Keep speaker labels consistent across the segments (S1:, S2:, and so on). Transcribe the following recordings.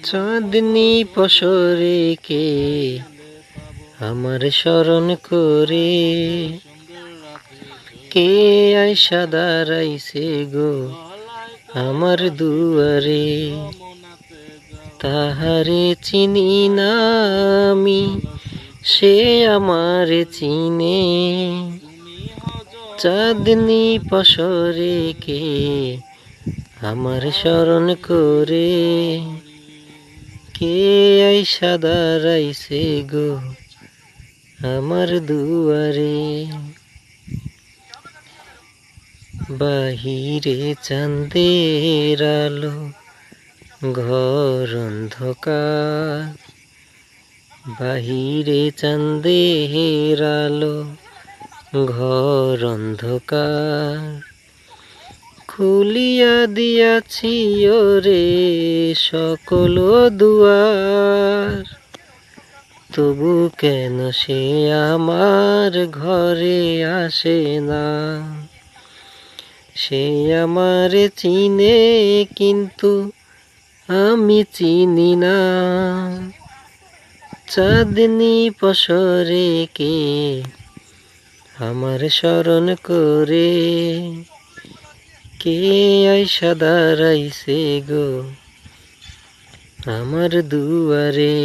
S1: চাঁদনি পসরে কে আমার স্মরণ করে, কে আইসা দাঁড়াইছে গো আমার দুয়ারে। তাহারে চিনি না আমি, সে আমারে চিনে। চাঁদনি পসরে কে আমার স্মরণ করে, কে আইসা দাঁড়াইছে গো আমার দুয়ারে। বাহিরে চাঁদের আলো, ঘর অন্ধকার। বাহিরে চাঁদের আলো, ঘর অন্ধকার। খুলিয়া দিয়াছি ওরে সকল দুয়ার, তবু কেন সে আমার ঘরে আসে না। সে আমারে চিনে কিন্তু আমি চিনি না। চাঁদনি পসরে কে আমার স্মরণ করে, কে আইসা দাঁড়াইছে গো আমার দুয়ারে।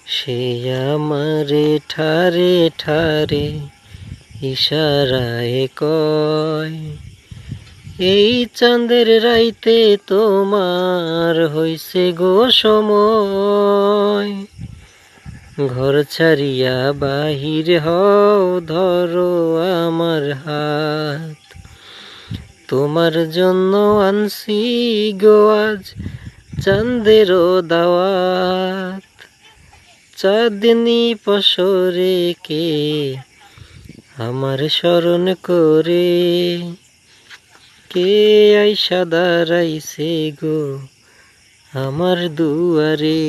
S1: সে আমারে ঠারে ঠারে ইশারায় কয়, এই চাঁদের রাইতে তোমার হইছে গো সময়। ঘর ছাড়িয়া বাহির হও, ধরো আমার হাত। তোমার জন্য আনছি গো আজ চাঁদেরও দাওয়াত। চাঁদনি পসরে কে আমার স্মরণ করে, কে আইসা দাঁড়াইছে গো আমার দুয়ারে।